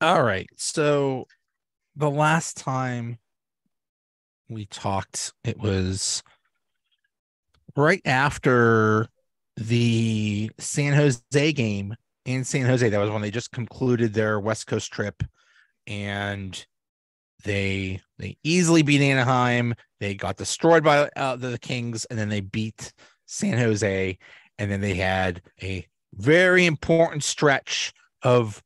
All right. So the last time we talked, it was right after the San Jose game in San Jose. That was when they just concluded their West Coast trip, and they easily beat Anaheim. They got destroyed by the Kings, and then they beat San Jose, and then they had a very important stretch of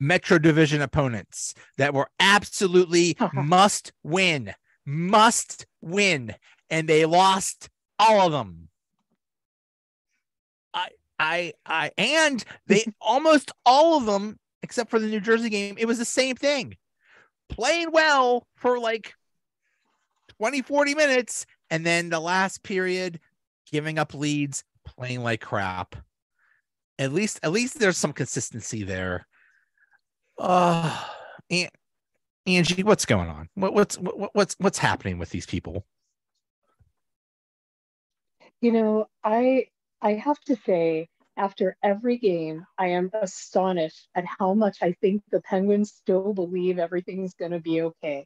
Metro Division opponents that were absolutely must win, and they lost all of them. And they almost all of them, except for the New Jersey game, it was the same thing. Playing well for like 20, 40 minutes, and then the last period, giving up leads, playing like crap. At least there's some consistency there. And Angie, what's going on? What's happening with these people? I have to say, after every game, I am astonished at how much I think the Penguins still believe everything's going to be okay.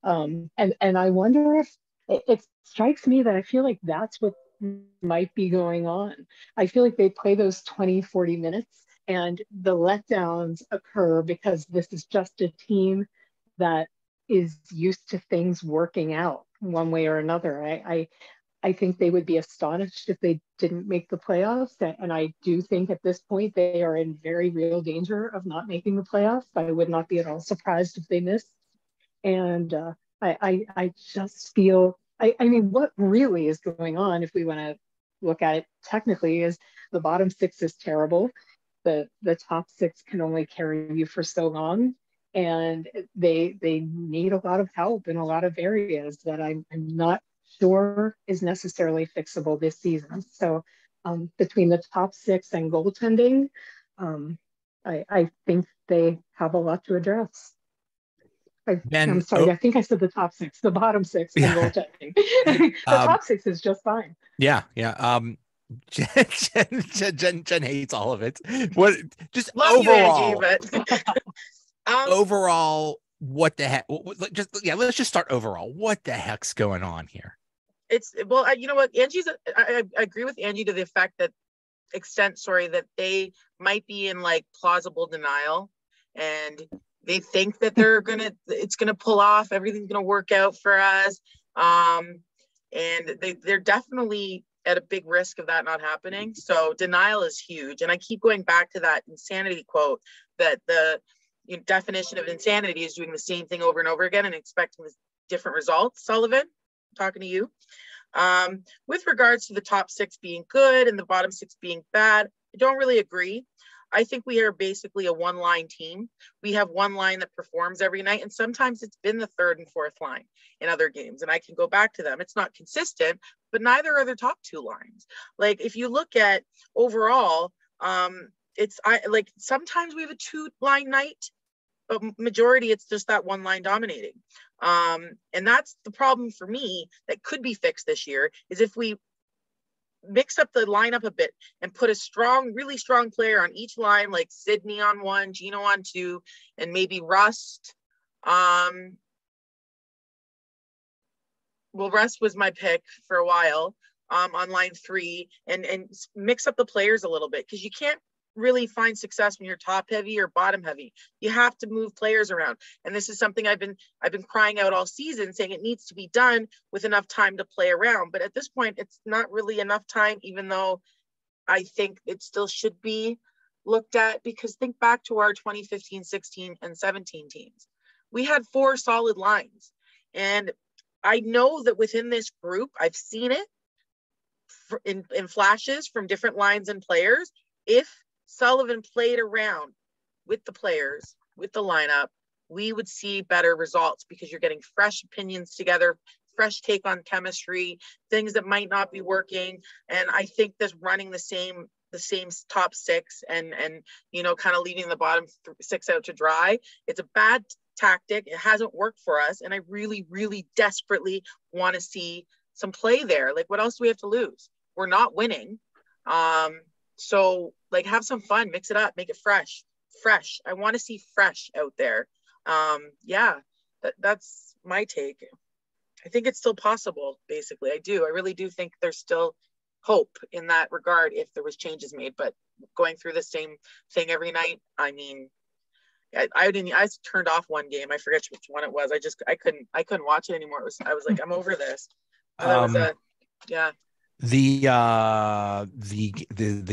And I wonder if it strikes me that I feel like that's what might be going on. I feel like they play those 20, 40 minutes and the letdowns occur because this is just a team that is used to things working out one way or another. I think they would be astonished if they didn't make the playoffs. And I do think at this point they are in very real danger of not making the playoffs. I would not be at all surprised if they missed. And I just feel, I mean, what really is going on, if we want to look at it technically, is the bottom six is terrible. The top six can only carry you for so long. And they need a lot of help in a lot of areas that I'm not sure is necessarily fixable this season. So between the top six and goaltending, um, I think they have a lot to address. I'm Ben, sorry, I think I said the top six, the bottom six, and yeah, goaltending. The top six is just fine. yeah. Jen hates all of it. What just Love you, Angie, overall, but um, overall, what the heck? Let's just start overall. What the heck's going on here? it's well, you know what, I agree with Angie to the effect that that they might be in like plausible denial, and they think that it's gonna pull off, everything's gonna work out for us, and they're definitely at a big risk of that not happening. So denial is huge, and I keep going back to that insanity quote that the definition of insanity is doing the same thing over and over again and expecting different results. Sullivan, I'm talking to you. With regards to the top six being good and the bottom six being bad, I don't really agree. I think we are basically a one-line team. We have one line that performs every night, and sometimes it's been the third and fourth line in other games, and I can go back to them. It's not consistent, but neither are the top two lines. Like if you look at overall, sometimes we have a two-line night, but majority it's just that one line dominating. And that's the problem for me that could be fixed this year, is if we mix up the lineup a bit and put a really strong player on each line, like Sydney on one, Gino on two, and maybe Rust. Rust was my pick for a while on line three, and mix up the players a little bit, because you can't really find success when you're top heavy or bottom heavy. You have to move players around, and this is something I've been crying out all season, saying it needs to be done with enough time to play around. But at this point, it's not really enough time, even though I think it still should be looked at, because think back to our 2015, 16, and 17 teams. We had four solid lines, and I know that within this group, I've seen it in flashes from different lines and players. If Sullivan played around with the players, with the lineup, we would see better results, because you're getting fresh opinions together, fresh take on chemistry, things that might not be working. And I think that running the same top six and kind of leaving the bottom six out to dry, it's a bad tactic. It hasn't worked for us, and I really, really desperately want to see some play there. Like, what else do we have to lose? We're not winning. So like, have some fun, mix it up, make it fresh. fresh. I want to see fresh out there. Yeah, that's my take. I think it's still possible, basically. I do. I really do think there's still hope in that regard if there was changes made. But going through the same thing every night, I mean, I turned off one game. I forget which one it was. I couldn't watch it anymore. I was like, I'm over this. That was yeah. The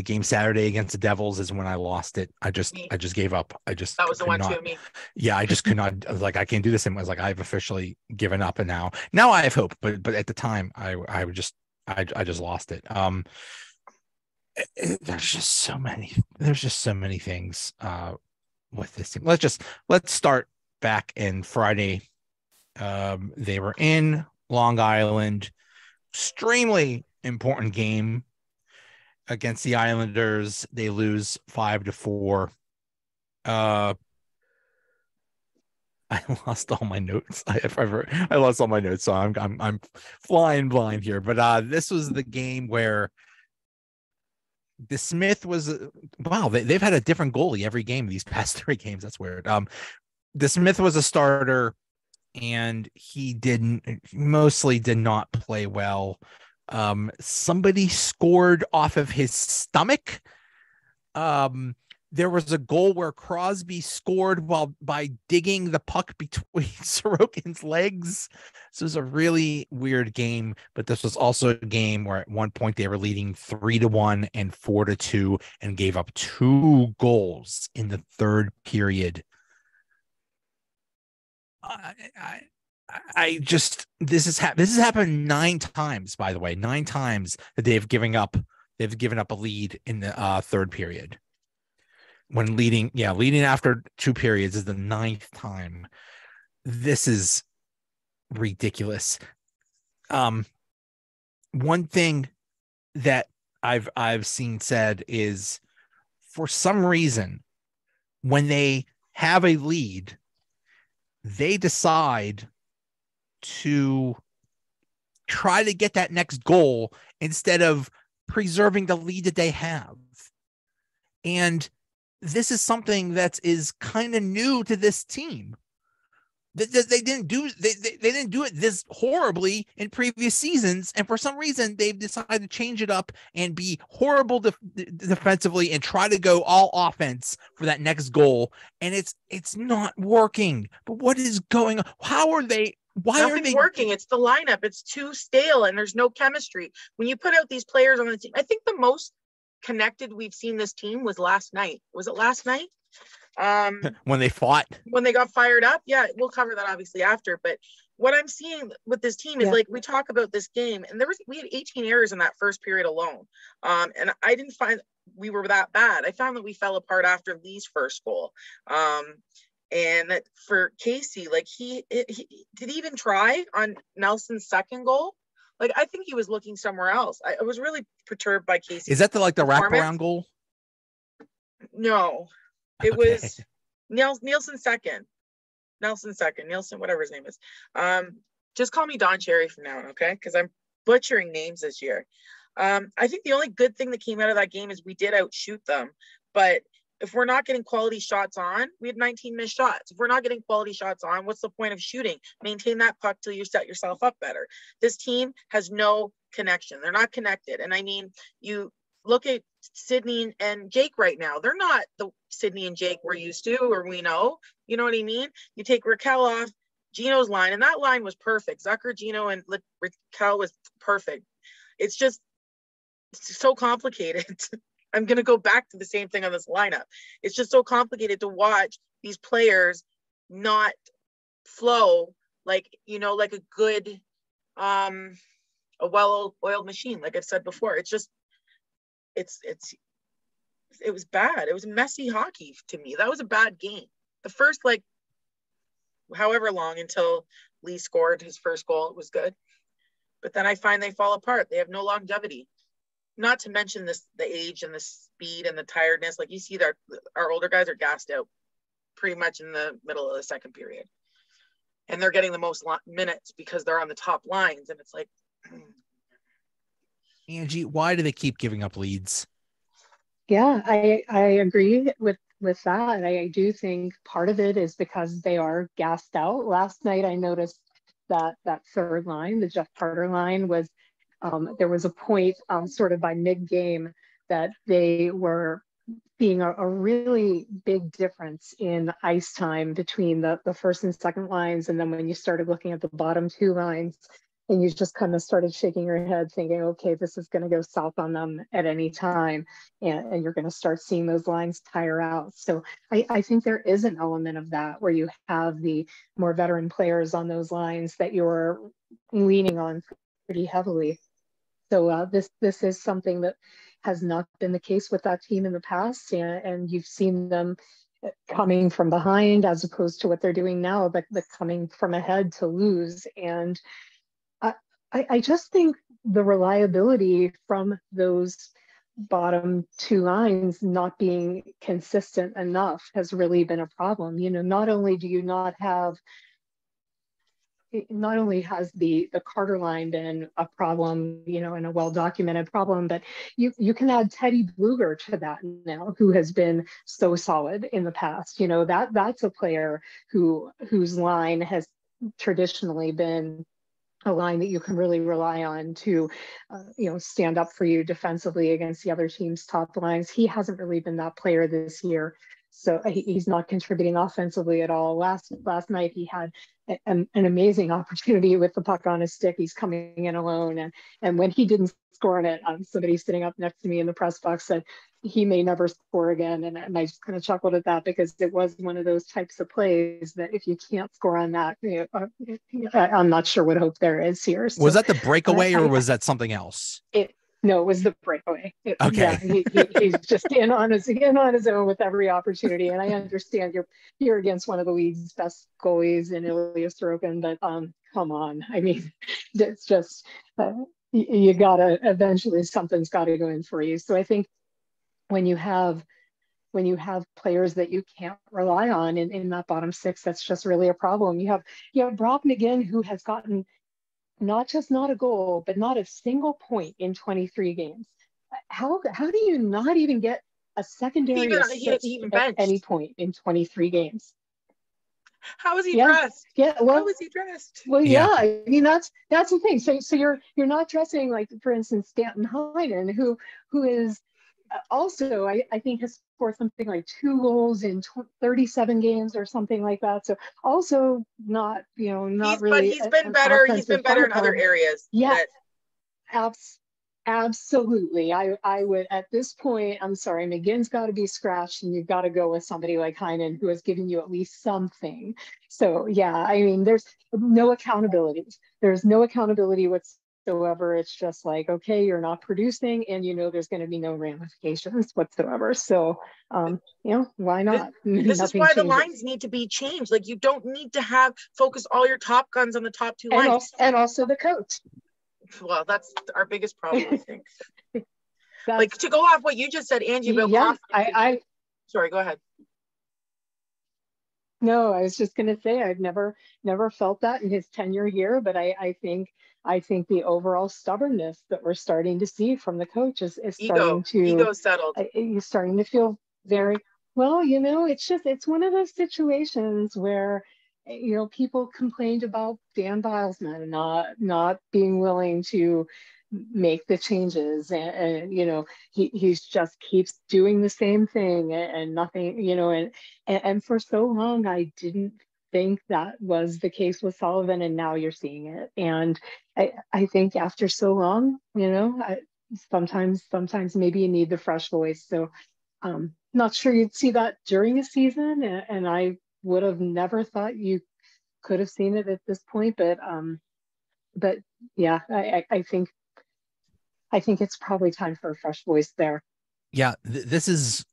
game Saturday against the Devils is when I lost it. I just gave up. That was the one too. Me. Yeah, I just could not. I was like, I can't do this. And I was like, I've officially given up. And now I have hope. But at the time, I just lost it. There's just so many things with this team. Let's start back in Friday. They were in Long Island. Extremely important game against the Islanders. They lose 5-4. I lost all my notes. I lost all my notes, so I'm flying blind here. But this was the game where the Smith was wow. They've had a different goalie every game these past 3 games. That's weird. The Smith was a starter, and he mostly did not play well. Somebody scored off of his stomach. There was a goal where Crosby scored by digging the puck between Sorokin's legs. This was a really weird game, but this was also a game where at one point they were leading 3-1 and 4-2 and gave up 2 goals in the third period. This has happened 9 times, by the way, 9 times that they've given up a lead in the third period. When leading after 2 periods is the 9th time. This is ridiculous. One thing that I've seen said is, for some reason, when they have a lead, they decide to try to get that next goal instead of preserving the lead that they have. And this is something that is kind of new to this team. They didn't do it this horribly in previous seasons, and for some reason they've decided to change it up and be horrible defensively and try to go all offense for that next goal, and it's not working. But what is going on? Nothing's working? It's the lineup. It's too stale, and there's no chemistry. When you put out these players on the team, I think the most connected we've seen this team was last night. Was it last night? When they got fired up. Yeah, we'll cover that obviously after, but what I'm seeing with this team is like, we talk about this game, and we had 18 errors in that first period alone, and I didn't find we were that bad. I found that we fell apart after Lee's first goal, and that for Casey, like he did he even try on Nelson's second goal? Like, I think he was looking somewhere else. I was really perturbed by Casey. Is that the wraparound goal? No. It was Nielsen second, whatever his name is. Just call me Don Cherry from now on, okay? Because I'm butchering names this year. I think the only good thing that came out of that game is we did outshoot them. But if we're not getting quality shots on, we had 19 missed shots. If we're not getting quality shots on, what's the point of shooting? Maintain that puck till you set yourself up better. This team has no connection. They're not connected. And I mean, you look at Sidney and Jake right now. They're not the Sidney and Jake we're used to or we know. You know what I mean? You take Raquel off Gino's line, and that line was perfect. Zucker, Gino, and Raquel was perfect. It's so complicated. I'm going to go back to the same thing on this lineup. It's just so complicated to watch these players not flow like a good, a well-oiled machine. Like I've said before, it's just, it was bad. It was messy hockey to me. That was a bad game. The first, however long until Lee scored his first goal, it was good. But then I find they fall apart. They have no longevity. Not to mention the age and the speed and the tiredness. Like, you see that our older guys are gassed out pretty much in the middle of the second period. And they're getting the most minutes because they're on the top lines. And it's like, Angie, why do they keep giving up leads? Yeah, I agree with with that. I do think part of it is because they are gassed out. Last night, I noticed that that third line, the Jeff Carter line, was there was a point sort of by mid-game that they were seeing a really big difference in ice time between the first and second lines. And then when you started looking at the bottom two lines, and you just kind of started shaking your head thinking, okay, this is going to go south on them at any time. And you're going to start seeing those lines tire out. So I think there is an element of that where you have the more veteran players on those lines that you're leaning on pretty heavily. So this is something that has not been the case with that team in the past. And you've seen them coming from behind as opposed to what they're doing now, but coming from ahead to lose. And I just think the reliability from those bottom two lines not being consistent enough has really been a problem. You know, not only do you not have, not only has the Carter line been a problem, you know, and a well-documented problem, but you can add Teddy Bluger to that now, who has been so solid in the past. You know, that's a player whose line has traditionally been a line that you can really rely on to, you know, stand up for you defensively against the other team's top lines. He hasn't really been that player this year, so he's not contributing offensively at all. Last night he had an amazing opportunity with the puck on his stick. He's coming in alone, and when he didn't score on it, somebody sitting up next to me in the press box said he may never score again, and I just kind of chuckled at that because it was one of those types of plays that if you can't score on that, you know, I'm not sure what hope there is here. So, was that the breakaway or was that something else? No, it was the breakaway. Okay. Yeah, he's just in on his own with every opportunity. And I understand you're against one of the league's best goalies in Ilya Sorokin, but come on. I mean, it's just you gotta eventually something's got to go in for you. So I think when you have players that you can't rely on in that bottom six, that's just really a problem. You have Brock McGinn, who has gotten not just not a goal, but not a single point in 23 games. How do you not even get a secondary assist at any point in 23 games? How is he dressed? Yeah, well, how is he dressed? Well, yeah, I mean that's the thing. So you're not dressing like, for instance, Stanton Heinen, who is also, I think, has scored something like 2 goals in 37 games or something like that. So also not really. But he's been better. He's been better in other areas. Yeah, absolutely. I would, at this point, I'm sorry, McGinn's got to be scratched, and you've got to go with somebody like Heinen, who has given you at least something. So yeah, I mean, there's no accountability. There's no accountability whatsoever. It's just like, okay, you're not producing, and you know there's going to be no ramifications whatsoever. So why not? This is why the lines need to be changed. Like, you don't need to focus all your top guns on the top two lines. And also the coach. Well, that's our biggest problem, I think. Like, to go off what you just said, Angie, about sorry, go ahead. No, I was just going to say I've never felt that in his tenure here, but I think the overall stubbornness that we're starting to see from the coach is starting to ego settled. He's starting to feel very well. You know, it's one of those situations where, you know, people complained about Dan Bilesman not being willing to make the changes, and you know, he's just keeps doing the same thing and nothing, you know, and for so long I didn't think that was the case with Sullivan, and now you're seeing it. And I think after so long, you know, sometimes maybe you need the fresh voice. So not sure you'd see that during a season, and I would have never thought you could have seen it at this point, but yeah, I think it's probably time for a fresh voice there. Yeah, this is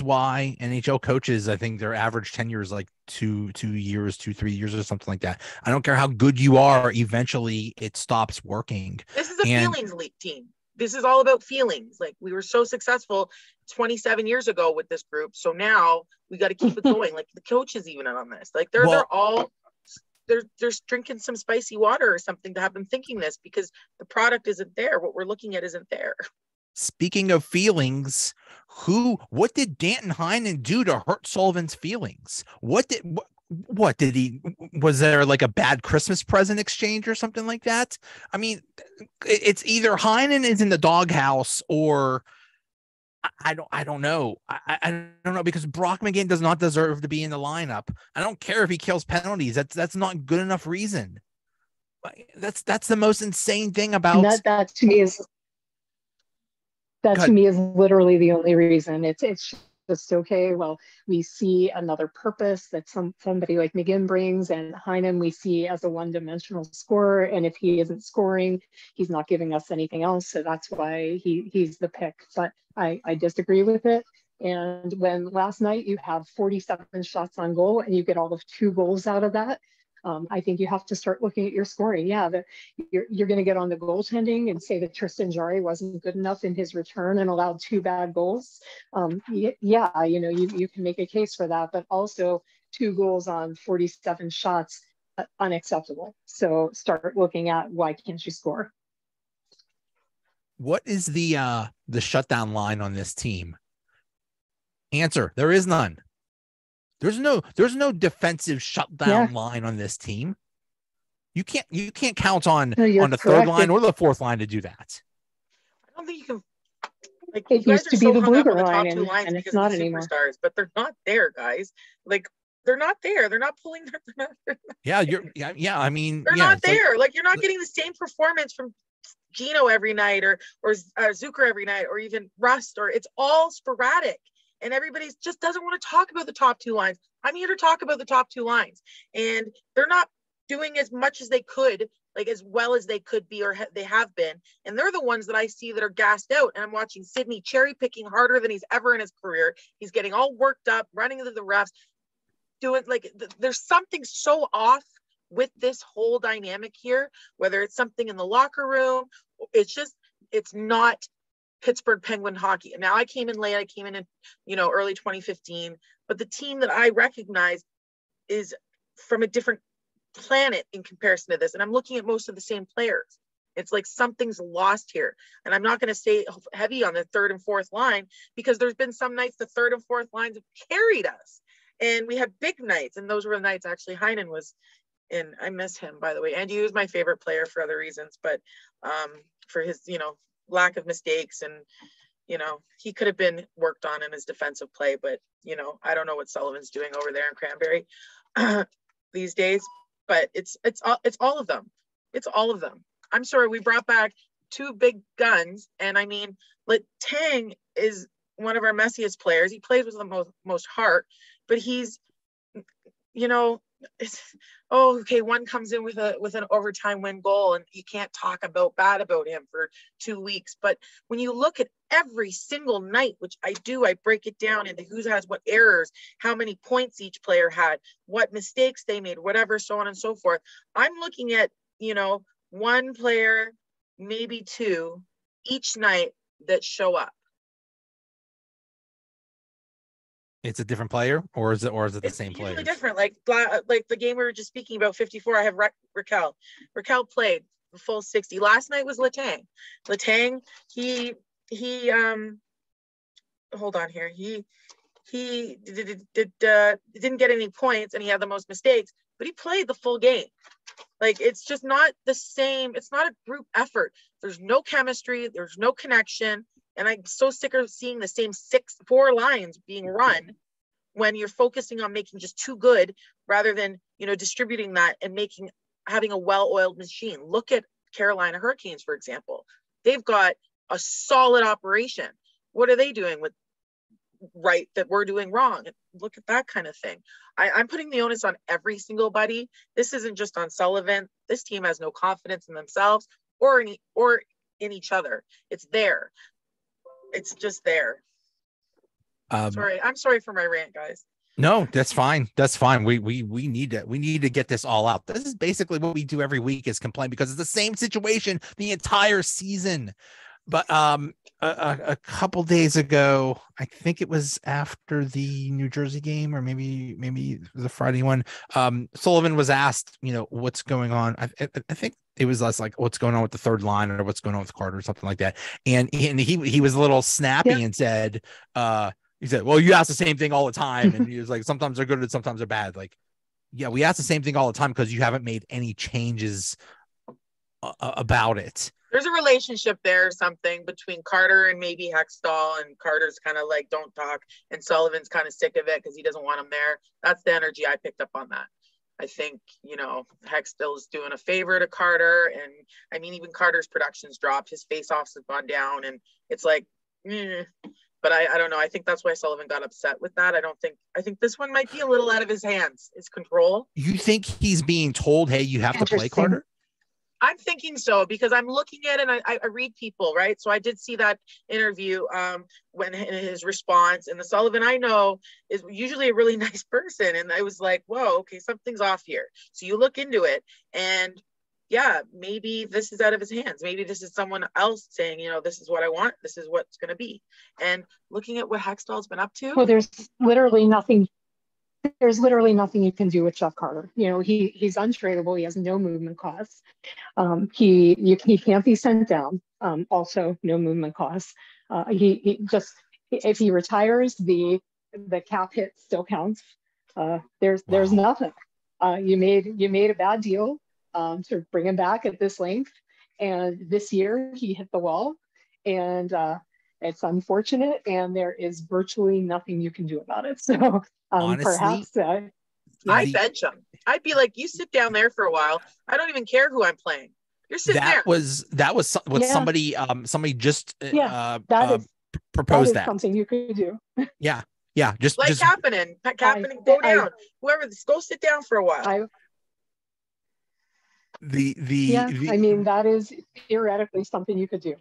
why NHL coaches, I think their average tenure is like 2 years, 3 years or something like that. I don't care how good you are, eventually it stops working. This is a feelings league team. This is all about feelings. Like, we were so successful 27 years ago with this group, so now we got to keep it going. Like, the coaches even on this, like they're drinking some spicy water or something to have them thinking this, because the product isn't there. What we're looking at isn't there. Speaking of feelings, what did Danton Heinen do to hurt Sullivan's feelings? What did he, was there like a bad Christmas present exchange or something like that? I mean, it's either Heinen is in the doghouse or I don't know. I don't know, because Brock McGinn does not deserve to be in the lineup. I don't care if he kills penalties. That's not good enough reason. That's the most insane thing about that to me is literally the only reason. It's just okay. Well, we see another purpose that somebody like McGinn brings, and Heinen we see as a one-dimensional scorer. And if he isn't scoring, he's not giving us anything else. So that's why he's the pick. But I disagree with it. And when last night you have 47 shots on goal and you get all of 2 goals out of that, I think you have to start looking at your scoring. Yeah, you're going to get on the goaltending and say that Tristan Jarry wasn't good enough in his return and allowed 2 bad goals. Yeah, you can make a case for that, but also 2 goals on 47 shots, unacceptable. So start looking at why can't you score? What is the shutdown line on this team? Answer: there is none. There's no defensive shutdown line on this team. You can't count on the third line or the fourth line to do that. I don't think you can. Like, it used to be the blue line, and it's not anymore. Superstars, but they're not there, guys. Like, they're not there. They're not pulling. Yeah. I mean, they're not there. Like, you're not getting the same performance from Gino every night, or Zucker every night, or even Rust, or it's all sporadic. And everybody just doesn't want to talk about the top 2 lines. I'm here to talk about the top 2 lines. And they're not doing as much as they could, like as well as they could be, or they have been. And they're the ones that I see that are gassed out. And I'm watching Sidney cherry picking harder than he's ever in his career. He's getting all worked up, running into the refs, doing there's something so off with this whole dynamic here, whether it's something in the locker room. It's not Pittsburgh Penguin hockey. And now I came in late. I came in early 2015. But the team that I recognize is from a different planet in comparison to this. And I'm looking at most of the same players. It's like something's lost here. And I'm not going to stay heavy on the third and fourth line, because there's been some nights the third and fourth lines have carried us. And we have big nights. And those were the nights actually Heinen was in. I miss him, by the way. And he was my favorite player for other reasons. But for his, lack of mistakes, and he could have been worked on in his defensive play, but I don't know what Sullivan's doing over there in Cranberry these days. But it's all of them. It's all of them. I'm sorry, we brought back 2 big guns, and I mean, Tang is one of our messiest players. He plays with the most heart, but he's one comes in with an overtime win goal, and you can't talk bad about him for 2 weeks. But when you look at every single night, which I break it down into who has what errors, how many points each player had, what mistakes they made, whatever, so on and so forth. I'm looking at 1 player, maybe 2 each night that show up. It's a different player, or is it the same player? It's different. Like the game we were just speaking about, 54. I have Raquel. Raquel played the full 60. Last night was Letang. Letang, he hold on here. He didn't get any points, and he had the most mistakes, but he played the full game. Like, it's just not the same. It's not a group effort. There's no chemistry. There's no connection. And I'm so sick of seeing the same 4 lines being run when you're focusing on making just 2 good, rather than, distributing that and having a well-oiled machine. Look at Carolina Hurricanes, for example. They've got a solid operation. What are they doing with right that we're doing wrong? Look at that kind of thing. I'm putting the onus on every single buddy. This isn't just on Sullivan. This team has no confidence in themselves or in each other. It's there. It's just there. I'm sorry for my rant, guys. No, that's fine. That's fine. We need to get this all out. This is basically what we do every week, is complain, because it's the same situation the entire season. But a couple days ago, I think it was after the New Jersey game, or maybe the Friday one. Sullivan was asked, what's going on. I think it was less like what's going on with the third line or what's going on with Carter or something like that. And he was a little snappy and said, well, you ask the same thing all the time, and he was like, sometimes they're good and sometimes they're bad. Like, yeah, we ask the same thing all the time because you haven't made any changes about it. There's a relationship there or something between Carter and maybe Hextall, and Carter's kind of like, don't talk, and Sullivan's kind of sick of it because he doesn't want him there. That's the energy I picked up on that. I think, Hextall is doing a favor to Carter, and I mean, even Carter's production's dropped. His face-offs have gone down, and it's like, but I don't know. I think that's why Sullivan got upset with that. I think this one might be a little out of his hands, his control. You think he's being told, hey, you have to play Carter? I'm thinking so, because I'm looking at it and I read people, right? So I did see that interview when his response, and the Sullivan I know is usually a really nice person. And I was like, whoa, okay, something's off here. So you look into it, and yeah, maybe this is out of his hands. Maybe this is someone else saying, this is what I want. This is what's going to be. And looking at what Hextall's been up to. Well, there's literally nothing you can do with Jeff Carter. He's untradeable. He has no movement costs. He can't be sent down. Also, no movement costs. If he retires, the cap hit still counts. There's nothing. You made a bad deal to bring him back at this length, and this year he hit the wall, and it's unfortunate, and there is virtually nothing you can do about it. So honestly, perhaps I bench him. I'd be like, you sit down there for a while. I don't even care who I'm playing. You're sitting there. That was what somebody just proposed. That something you could do. Yeah, just Kapanen, go down. Whoever, go sit down for a while. I mean, that is theoretically something you could do.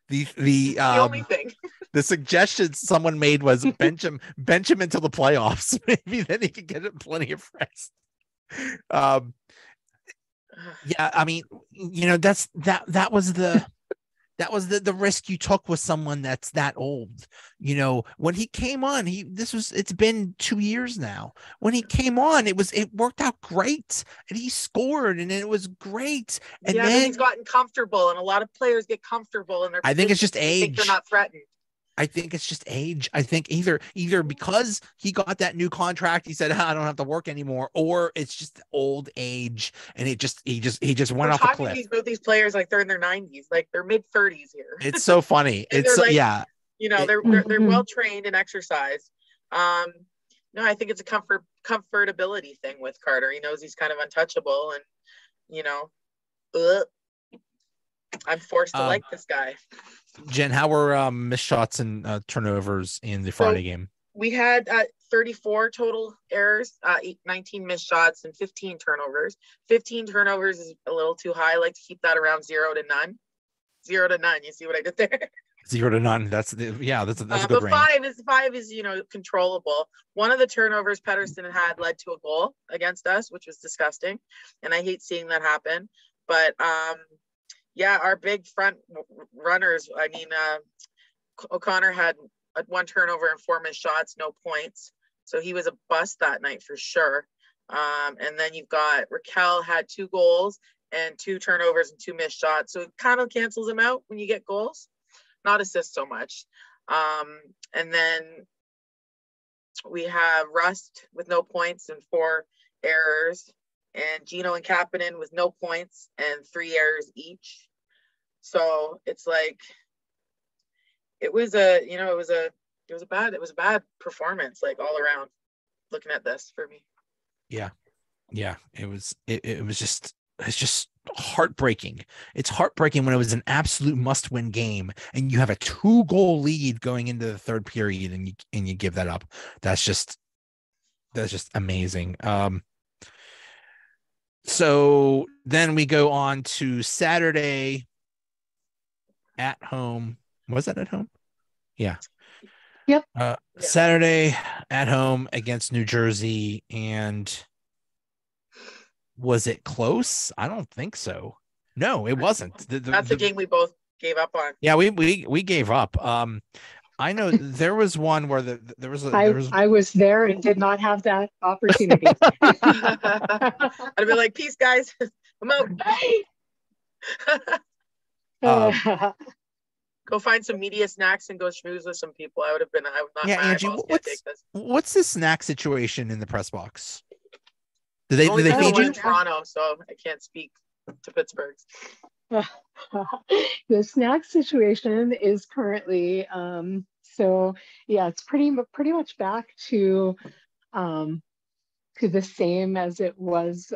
The only thing. The suggestion someone made was bench him until the playoffs. Maybe then he could get plenty of rest. Yeah, I mean, that was the risk you took with someone that's that old. When he came on, it's been 2 years now. When he came on, it worked out great, and he scored, and it was great. And then he's gotten comfortable, and a lot of players get comfortable in their I think it's just age. Think they're not threatened. I think it's just age. I think either because he got that new contract, he said, I don't have to work anymore, or it's just old age, and he just went off a cliff. These players like they're in their 90s, like they're mid 30s here. It's so funny. It's like, yeah. They're well trained in exercise. No, I think it's a comfortability thing with Carter. He knows he's kind of untouchable, and I'm forced to like this guy. Jen, how were missed shots and turnovers in the Friday game? We had 34 total errors, 19 missed shots, and 15 turnovers. 15 turnovers is a little too high. I like to keep that around 0 to none. 0 to none. You see what I did there? 0 to none. That's a good range. Five is controllable. One of the turnovers Pettersson had led to a goal against us, which was disgusting, and I hate seeing that happen. But our big front runners. I mean, O'Connor had one turnover and 4 missed shots, no points. So he was a bust that night for sure. And then you've got Raquel had 2 goals and 2 turnovers and 2 missed shots. So it kind of cancels them out when you get goals, not assists so much. And then we have Rust with no points and 4 errors, and Gino and Kapanen with no points and 3 errors each. So it's like, it was a bad performance, like all around, looking at this for me. Yeah. It's just heartbreaking. It's heartbreaking when it was an absolute must-win game and you have a 2-goal lead going into the third period and you give that up. That's just amazing. So then we go on to Saturday at home. Was that at home? Yeah. Yep. Saturday at home against New Jersey. And was it close? I don't think so. No, it wasn't. That's a game we both gave up on. Yeah, we gave up. I know there was one where there was I was there and did not have that opportunity. I'd be like, peace, guys. I'm out. Go find some media snacks and go schmooze with some people. I would have been. I'm not. Yeah, My Angie, eyeballs can't take this. what's the snack situation in the press box? Do they feed you? in Toronto, so I can't speak to Pittsburgh's. The snack situation is currently so yeah, it's pretty much back to the same as it was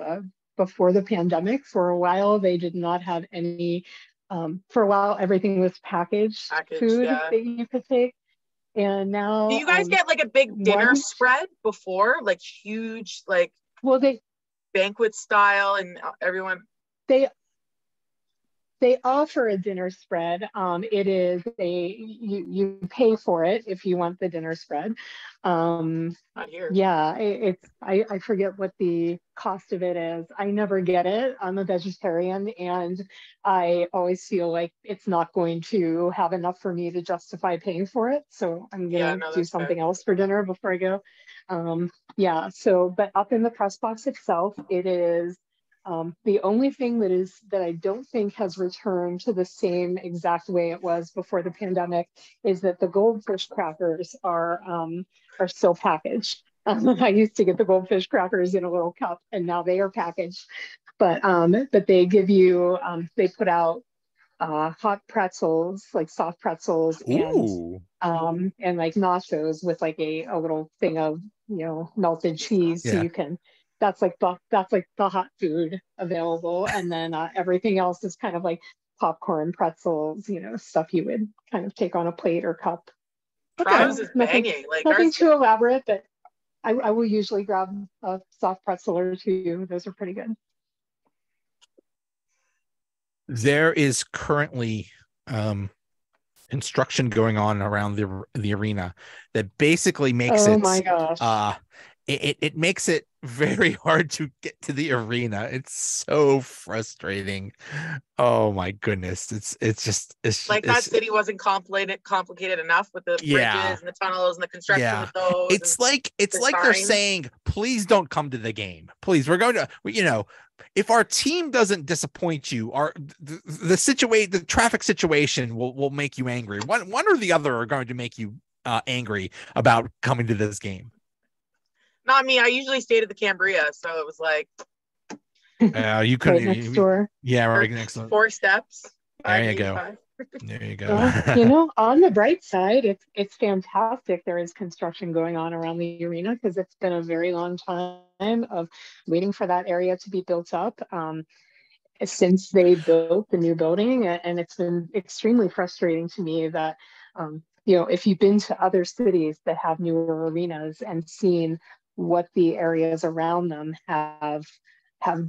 before the pandemic. For a while, they did not have any. For a while, everything was packaged food that you could take, and now. Do you guys get like a big dinner spread before, like huge, like? Well, they banquet style, and everyone. They offer a dinner spread. It is you pay for it if you want the dinner spread. Not here. Yeah, I forget what the cost of it is. I never get it. I'm a vegetarian, and I always feel like it's not going to have enough for me to justify paying for it. So I'm gonna do something else for dinner before I go. Yeah. So, but up in the press box itself, it is. The only thing that I don't think has returned to the same exact way it was before the pandemic is that the goldfish crackers are still packaged. I used to get the goldfish crackers in a little cup, and now they are packaged. But they give you they put out hot pretzels, like soft pretzels, and like nachos with like a little thing of melted cheese, so you can. That's like the hot food available, and then everything else is kind of like popcorn, pretzels, stuff you would kind of take on a plate or cup. Fries is banging. Like nothing too elaborate, but I will usually grab a soft pretzel or two. Those are pretty good. There is currently construction going on around the arena that basically makes my gosh. It makes it very hard to get to the arena. It's so frustrating. Oh my goodness. It's like that city wasn't complicated enough with the bridges and the tunnels and the construction with those. It's like they're saying, please don't come to the game. Please, we're going to, if our team doesn't disappoint you, the traffic situation will make you angry. One or the other are going to make you angry about coming to this game. Not me. I usually stayed at the Cambria, so it was like you couldn't right next door. Yeah, right next door. 4 steps. There you go. There you go. On the bright side, it's fantastic. There is construction going on around the arena because it's been a very long time of waiting for that area to be built up. Since they built the new building, and it's been extremely frustrating to me that if you've been to other cities that have newer arenas and seen what the areas around them have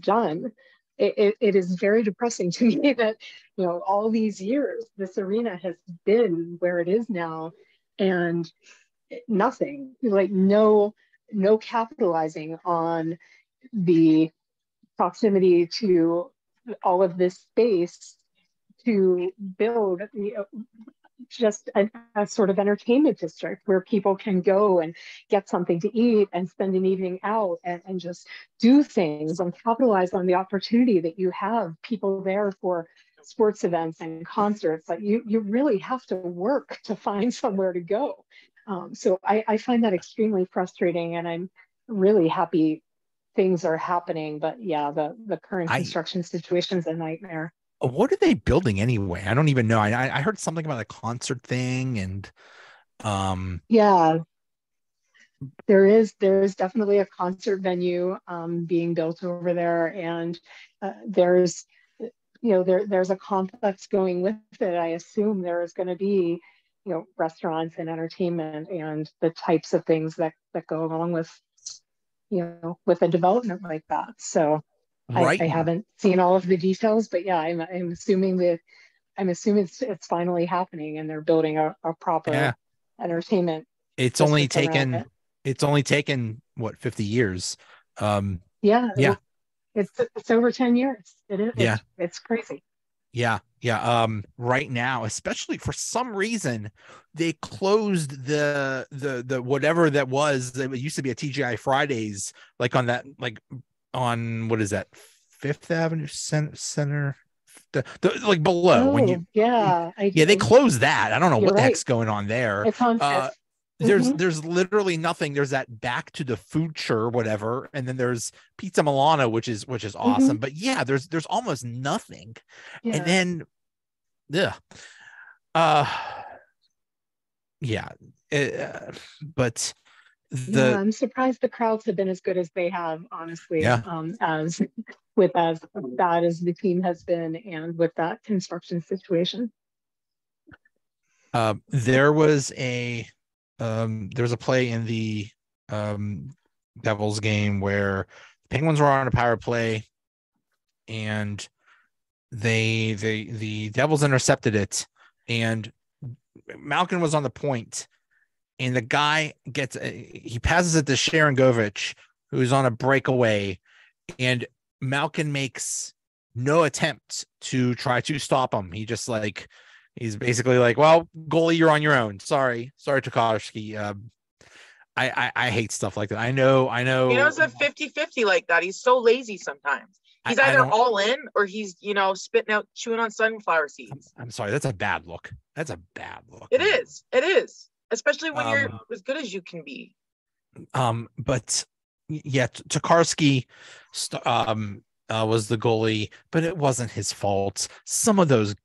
done, it is very depressing to me that all these years this arena has been where it is now, and nothing, like no capitalizing on the proximity to all of this space to build just a sort of entertainment district where people can go and get something to eat and spend an evening out and just do things and capitalize on the opportunity that you have people there for sports events and concerts. Like you really have to work to find somewhere to go. So I find that extremely frustrating, and I'm really happy things are happening. But yeah, the current construction situation is a nightmare. What are they building anyway? I don't even know. I heard something about a concert thing, and there's definitely a concert venue being built over there, and there's a complex going with it. I assume there is going to be restaurants and entertainment and the types of things that go along with with a development like that. So I haven't seen all of the details, but yeah, I'm assuming it's finally happening, and they're building a proper entertainment. It's only taken what, 50 years. It's over 10 years. It is. It's crazy. Yeah, yeah. Right now, especially for some reason, they closed the whatever that was. It used to be a TGI Fridays, like on that, like on what is that, Fifth Avenue Center, like below when Oh, you, yeah, yeah, they closed that. I don't know you're what the right. heck's going on there. It's on Uh, Fifth. Hmm. there's literally nothing. There's that Back to the Future, whatever, and then there's Pizza Milano, which is Hmm. awesome. But yeah, there's almost nothing. And Yeah. then yeah, uh, yeah, but Yeah, the I'm surprised the crowds have been as good as they have, honestly, yeah, as as bad as the team has been and with that construction situation. there was a play in the um Devils game where the Penguins were on a power play and the Devils intercepted it, and Malkin was on the point, and the guy he passes it to Sharon Govich, who's on a breakaway, and Malkin makes no attempt to try to stop him. He's basically like, well, goalie, you're on your own. Sorry, Tarkovsky. I hate stuff like that. I know. It's a 50-50 like that. He's so lazy sometimes. He's I either don't. all in or he's, spitting out, chewing on sunflower seeds. I'm sorry. That's a bad look. That's a bad look. It is. It is. Especially when you're Um, as good as you can be. but yeah, Tokarski was the goalie, but it wasn't his fault. Some of those,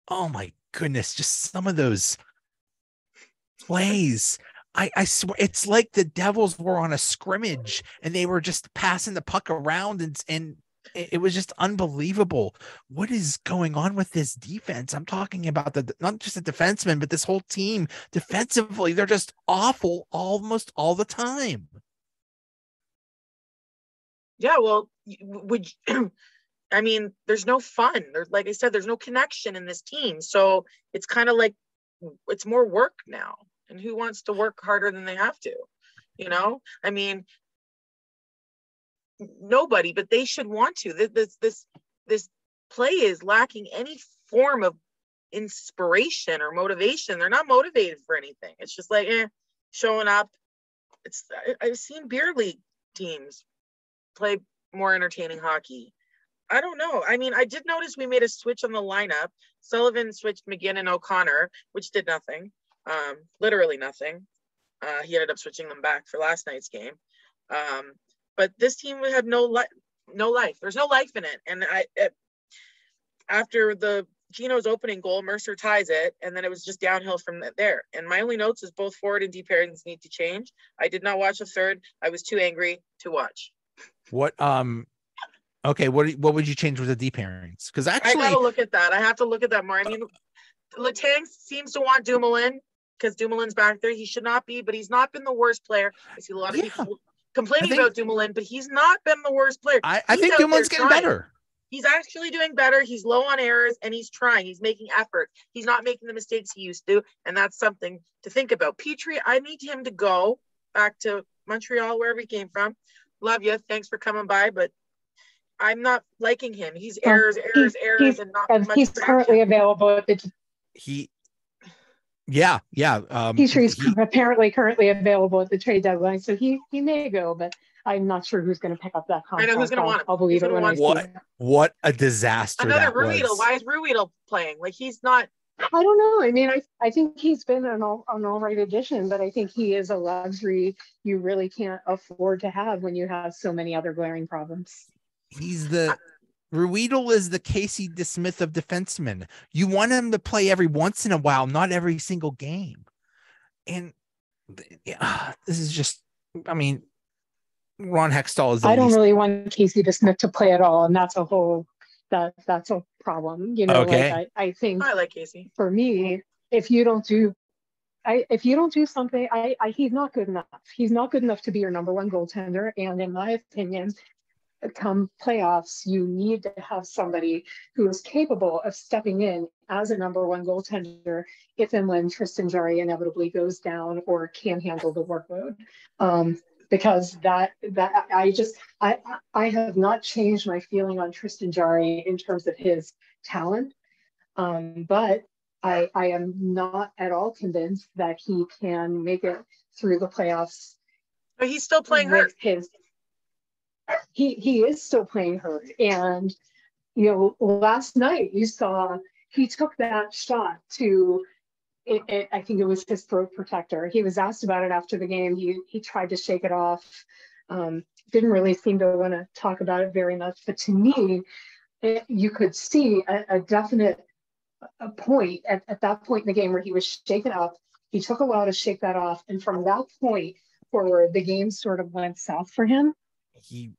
oh my goodness, just some of those plays. I swear it's like the Devils were on a scrimmage and they were just passing the puck around, and it was just unbelievable. What is going on with this defense? I'm talking about not just the defensemen, but this whole team defensively. They're just awful almost all the time. Yeah, well, would I mean, there's no fun. There's, like I said, there's no connection in this team. So it's kind of like it's more work now. And who wants to work harder than they have to? I mean, nobody, but they should want to. This play is lacking any form of inspiration or motivation. They're not motivated for anything. It's just like showing up. I've seen beer league teams play more entertaining hockey. I don't know. I mean, I did notice we made a switch on the lineup. Sullivan switched McGinn and O'Connor, which did nothing. Literally nothing. He ended up switching them back for last night's game. But this team had no life. There's no life in it. And after the Gino's opening goal, Mercer ties it, and then it was just downhill from there. And my only notes is both forward and deep pairings need to change. I did not watch a third. I was too angry to watch. What okay, what would you change with the deep pairings? Because actually, I gotta look at that. I have to look at that more. I mean, Letang seems to want Dumoulin because Dumoulin's back there. He should not be, but he's not been the worst player. I see a lot of people complaining about Dumoulin, but he's not been the worst player. I think Dumoulin's getting better. He's actually doing better. He's low on errors and he's trying. He's making effort. He's not making the mistakes he used to, and that's something to think about. Petrie, I need him to go back to Montreal, wherever he came from. Love you. Thanks for coming by, but I'm not liking him. He's errors, and not much. He's currently available at the. Yeah. Petry's apparently currently available at the trade deadline, so he may go, but I'm not sure who's going to pick up that contract. I know who's going to want him. I'll believe it when I see it. What a disaster! Another Ruhwedel. Why is Ruhwedel playing? Like he's not. I don't know. I mean, I think he's been an all right addition, but I think he is a luxury you really can't afford to have when you have so many other glaring problems. Ruhwedel is the Casey DeSmith of defensemen. You want him to play every once in a while, not every single game. And this is just, I mean, Ron Hextall is. I don't really want Casey DeSmith to play at all, and that's a problem. Okay. Like I think I like Casey. For me, if you don't do something, he's not good enough. He's not good enough to be your number one goaltender. And in my opinion, come playoffs, you need to have somebody who is capable of stepping in as a number one goaltender if and when Tristan Jarry inevitably goes down or can't handle the workload. Because I have not changed my feeling on Tristan Jarry in terms of his talent. But I am not at all convinced that he can make it through the playoffs. But he's still playing hurt. He is still playing hurt. And, last night you saw he took that shot to I think it was his throat protector. He was asked about it after the game. He tried to shake it off. Didn't really seem to want to talk about it very much. But to me, you could see a definite point at that point in the game where he was shaken up. He took a while to shake that off. And from that point forward, the game sort of went south for him. He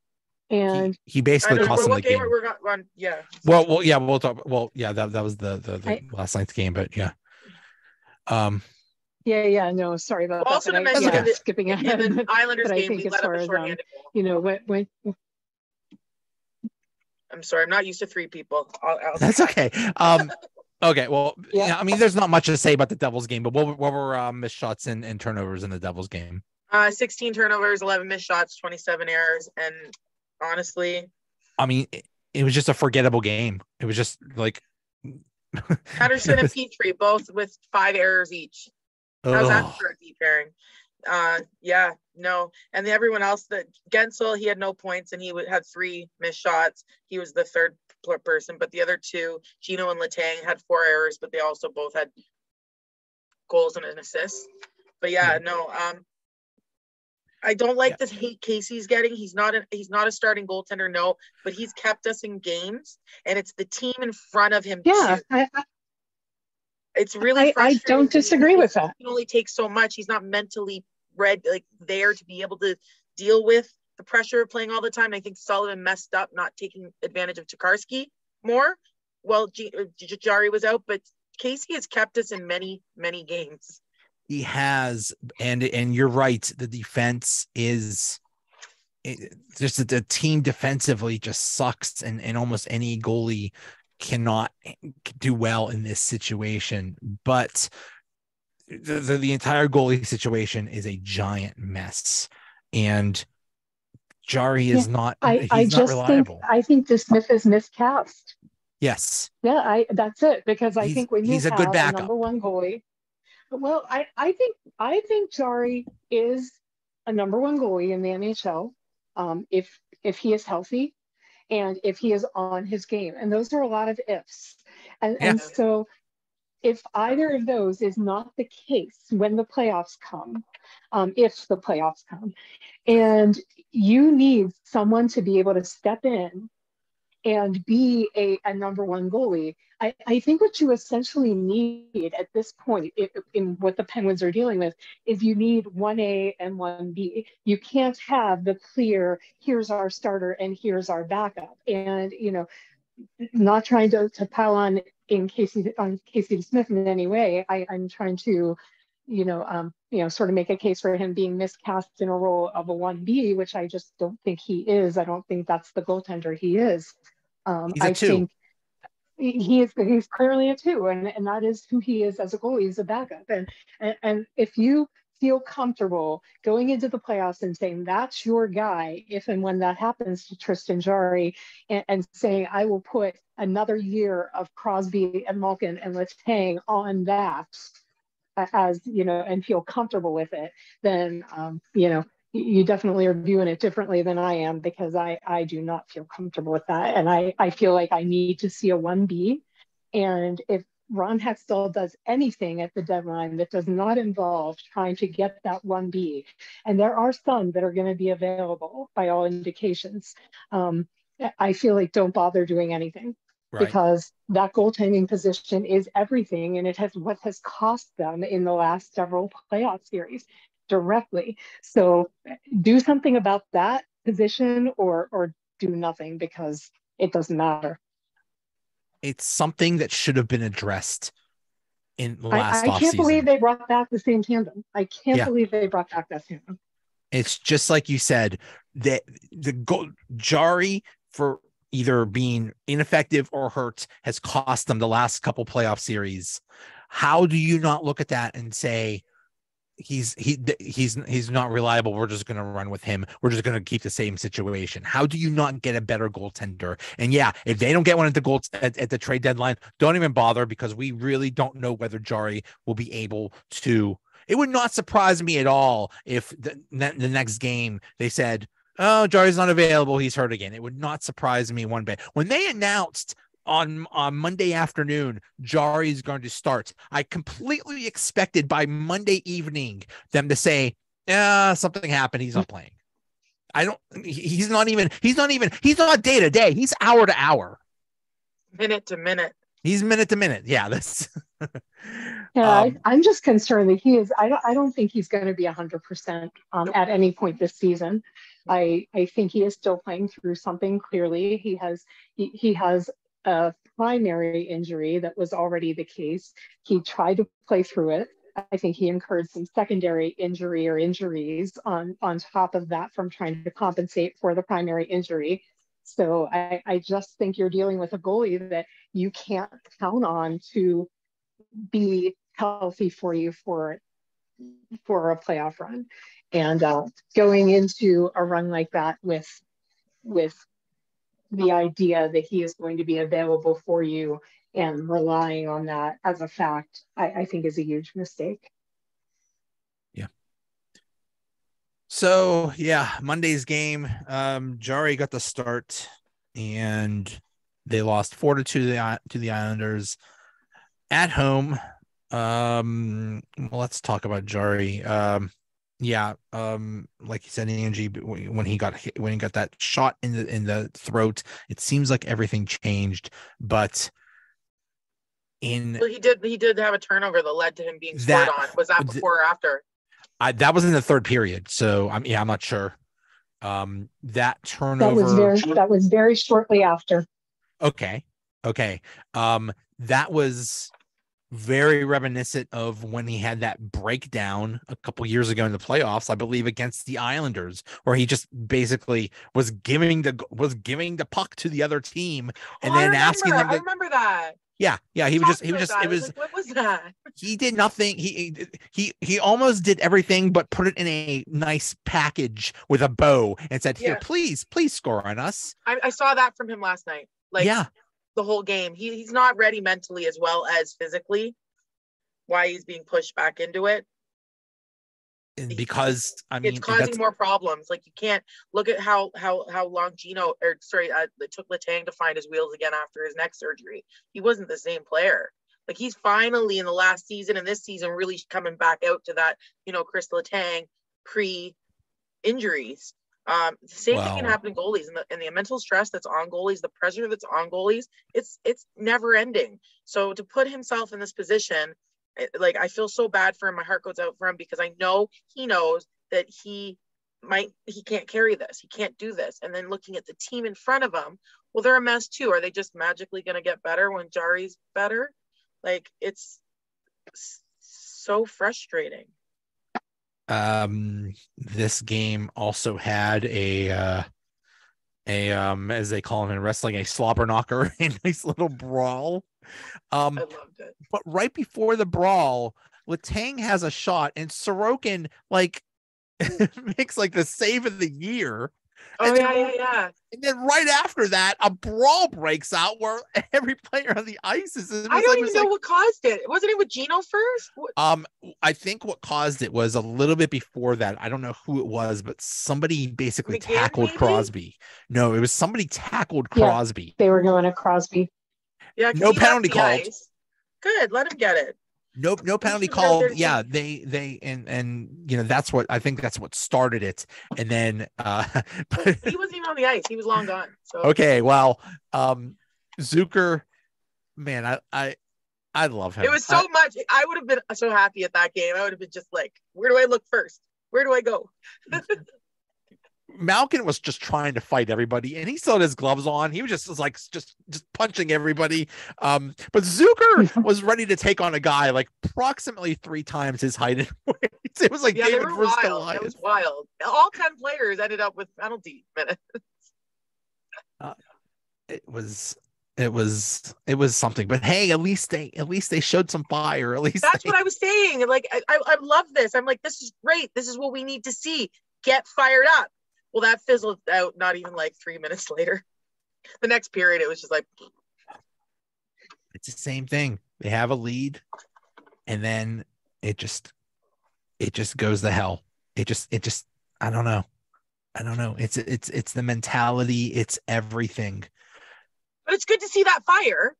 basically cost him the game. Yeah. Well, yeah, we'll talk. Well, yeah, that was the last night's game, but yeah. No, sorry about that. Also to mention skipping ahead. In the Islanders game, we let up a shorthanded goal. When I'm sorry, I'm not used to three people. That's okay. Okay, well, yeah, I mean, there's not much to say about the Devils game, but what were missed shots and turnovers in the Devils game? 16 turnovers, 11 missed shots, 27 errors, and honestly, I mean, it was just a forgettable game. It was just like Patterson and Petrie both with 5 errors each. How's that for a deep pairing? And everyone else, that Gensel, he had no points and he had 3 missed shots. He was the third person, but the other 2, Gino and Letang, had 4 errors, but they also both had goals and an assist. But I don't like this hate Casey's getting. He's not a starting goaltender, no, but he's kept us in games, and it's the team in front of him too. It's really frustrating. I don't disagree with that. He can only take so much. He's not mentally there to be able to deal with the pressure of playing all the time. And I think Sullivan messed up not taking advantage of Tokarski more. Well, Jarry was out, but Casey has kept us in many, many games. He has, and you're right. The defense is just the team defensively just sucks, and almost any goalie cannot do well in this situation. But the entire goalie situation is a giant mess, and Jarry is not. He's not reliable. I think the Smith is miscast. Yes. Yeah, that's it, because I think when he's a good backup, number one goalie. Well, I think Jarry is a number one goalie in the NHL, if he is healthy and if he is on his game. And those are a lot of ifs. And so if either of those is not the case when the playoffs come, if the playoffs come, and you need someone to be able to step in and be a number one goalie, I think what you essentially need at this point in what the Penguins are dealing with is you need 1A and 1B. You can't have the clear, here's our starter and here's our backup. And, not trying to pile on Casey Smith in any way. I'm trying to, sort of make a case for him being miscast in a role of a 1B, which I just don't think he is. I don't think that's the goaltender he is. He's a 2. Think he's clearly a 2, and that is who he is as a goalie. He's a backup. And if you feel comfortable going into the playoffs and saying that's your guy, if and when that happens to Tristan Jarry, and saying I will put another year of Crosby and Malkin and Letang on that, as and feel comfortable with it, then you definitely are viewing it differently than I am, because I do not feel comfortable with that. And I feel like I need to see a 1B. And if Ron Hextall does anything at the deadline that does not involve trying to get that 1B, and there are some that are going to be available by all indications, I feel like don't bother doing anything. Right. Because that goaltending position is everything, and it has what has cost them in the last several playoff series directly. So do something about that position, or do nothing, because it doesn't matter. It's something that should have been addressed in the last offseason. I can't believe they brought back the same tandem. I can't believe they brought back that tandem. It's just like you said, that Jarry, for either being ineffective or hurt, has cost them the last couple playoff series. How do you not look at that and say, he's not reliable. We're just going to run with him. We're just going to keep the same situation. How do you not get a better goaltender? And yeah, if they don't get one at the trade deadline, don't even bother, because we really don't know whether Jarry will be able to. It would not surprise me at all if the next game they said, "Oh, Jarry's not available. He's hurt again." It would not surprise me one bit. When they announced on Monday afternoon, Jarry is going to start, I completely expected by Monday evening them to say, something happened. He's not playing. He's not day to day. He's hour to hour. Minute to minute. He's minute to minute. Yeah. That's yeah. I'm just concerned that he is, I don't think he's going to be 100% at any point this season. I think he is still playing through something. Clearly he has a primary injury that was already the case. He tried to play through it. I think he incurred some secondary injury or injuries on top of that from trying to compensate for the primary injury. So I just think you're dealing with a goalie that you can't count on to be healthy for you for a playoff run. And going into a run like that with the idea that he is going to be available for you and relying on that as a fact, I think is a huge mistake. Yeah. So yeah, Monday's game, Jarry got the start and they lost 4-2 to the Islanders at home. Well, let's talk about Jarry. Yeah, like you said, Angie, when he got that shot in the throat, it seems like everything changed. But well, he did have a turnover that led to him being scored on. Was that before or after? That was in the third period. So I'm not sure. That turnover that was very shortly after. Okay. That was very reminiscent of when he had that breakdown a couple years ago in the playoffs, I believe, against the Islanders, where he just basically was giving the puck to the other team and then asking them. I remember that. Yeah. He was like, what was that? He did nothing. He almost did everything, but put it in a nice package with a bow and said, "Here, please score on us." I saw that from him last night. The whole game, he's not ready mentally as well as physically. Why he's being pushed back into it? And because it's causing more problems. Like, you can't look at how long it took Letang to find his wheels again after his neck surgery. He wasn't the same player. Like, he's finally in the last season and this season really coming back out to that, Chris Letang pre-injuries. The same thing can happen to goalies, and the mental stress that's on goalies, the pressure that's on goalies, it's never ending. So to put himself in this position, I feel so bad for him. My heart goes out for him because I know he knows that he can't carry this. He can't do this. And then looking at the team in front of him, well, they're a mess too. Are they just magically going to get better when Jarry's better? It's so frustrating. This game also had a as they call him in wrestling, a slobber knocker, a nice little brawl. I loved it. But right before the brawl, Letang has a shot and Sorokin makes the save of the year. Oh, yeah. And then right after that, a brawl breaks out where every player on the ice is. I don't even know what caused it. Wasn't it with Gino first? I think what caused it was a little bit before that. I don't know who it was, but somebody basically tackled Crosby. No, it was somebody tackled Crosby. They were going at Crosby. Yeah, no penalty called. Good, let him get it. No penalty called. Yeah, they and that's what I think. That's what started it. And then but he wasn't even on the ice. He was long gone. So okay, well, Zucker, man, I love him. It was so much. I would have been so happy at that game. I would have been just like, where do I look first? Where do I go? Malkin was just trying to fight everybody, and he still had his gloves on. He was just punching everybody. But Zucker was ready to take on a guy approximately 3 times his height and weight. It was David versus Goliath. It was wild. All 10 players ended up with penalty minutes. it was something. But hey, at least they showed some fire. At least that's what I was saying. Like I love this. I'm like, this is great. This is what we need to see. Get fired up. Well, that fizzled out not even like 3 minutes later. The next period, it was just like, it's the same thing. They have a lead, and then it just goes to hell. It just I don't know. It's the mentality. It's everything. but it's good to see that fire.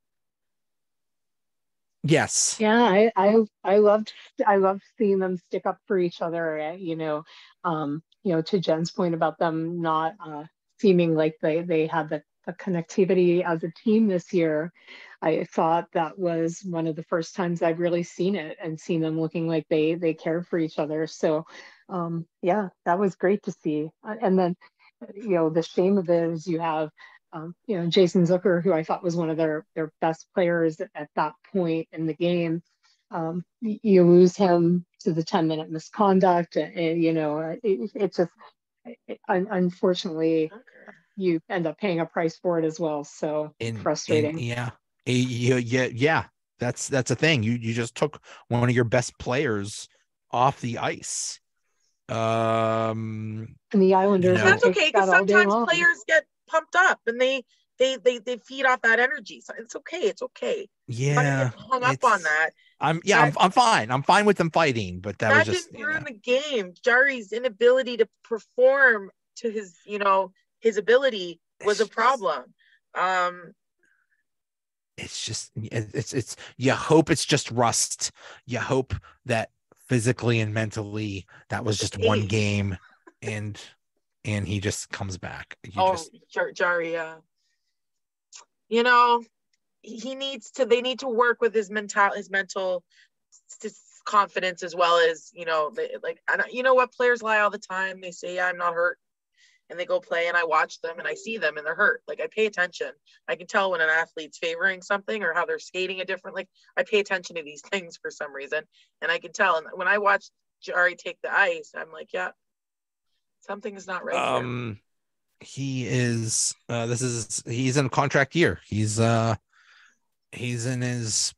Yes. Yeah, I loved seeing them stick up for each other. To Jen's point about them not seeming like they had the connectivity as a team this year. I thought that was one of the first times I've really seen it and seen them looking like they cared for each other. So, yeah, that was great to see. And then, the shame of it is you have Jason Zucker, who I thought was one of their best players at that point in the game. You lose him to the 10-minute misconduct, and it just unfortunately you end up paying a price for it as well. So frustrating. Yeah. That's a thing. You just took one of your best players off the ice. And the Islanders, that's okay, because sometimes players get pumped up and they feed off that energy. So it's okay. Yeah, hung up on that. I'm fine. I'm fine with them fighting, but that didn't ruin the game. Jarry's inability to perform to his ability was a problem. It's you hope it's just rust. You hope that physically and mentally that was just one game, and he just comes back. Jarry, they need to work with his mental confidence, as well as what, players lie all the time. They say, I'm not hurt, and they go play, and I watch them and I see them and they're hurt. Like, I pay attention. I can tell when an athlete's favoring something or how they're skating a different, like, I pay attention to these things for some reason, and I can tell. And when I watch Jarry take the ice, I'm like, yeah, something is not right here. He is he's in a contract year. He's in his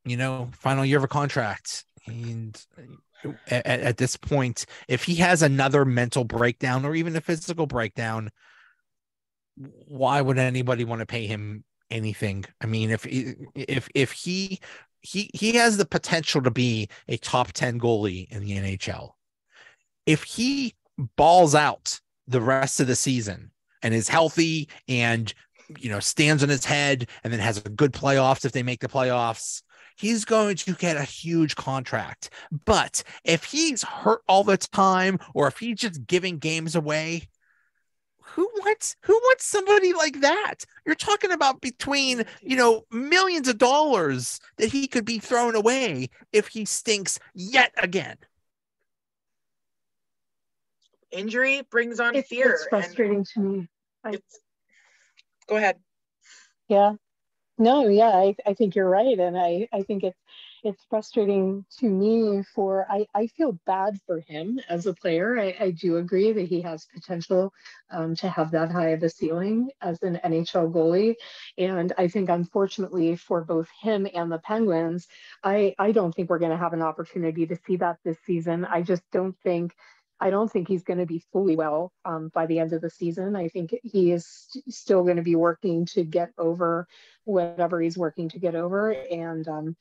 final year of a contract, and at this point, if he has another mental breakdown or even a physical breakdown, why would anybody want to pay him anything? I mean, if he has the potential to be a top 10 goalie in the NHL, if he balls out the rest of the season and is healthy and stands on his head and then has a good playoffs, if they make the playoffs, he's going to get a huge contract. But if he's hurt all the time, or if he's just giving games away, who wants somebody like that? You're talking about between millions of dollars that he could be thrown away if he stinks yet again. Injury brings on fear. It's frustrating to me. Go ahead. Yeah. No, yeah, I think you're right. And I think it's frustrating to me I feel bad for him as a player. I do agree that he has potential to have that high of a ceiling as an NHL goalie. And I think, unfortunately, for both him and the Penguins, I don't think we're going to have an opportunity to see that this season. I don't think he's going to be fully well by the end of the season. I think he is still going to be working to get over whatever he's working to get over. And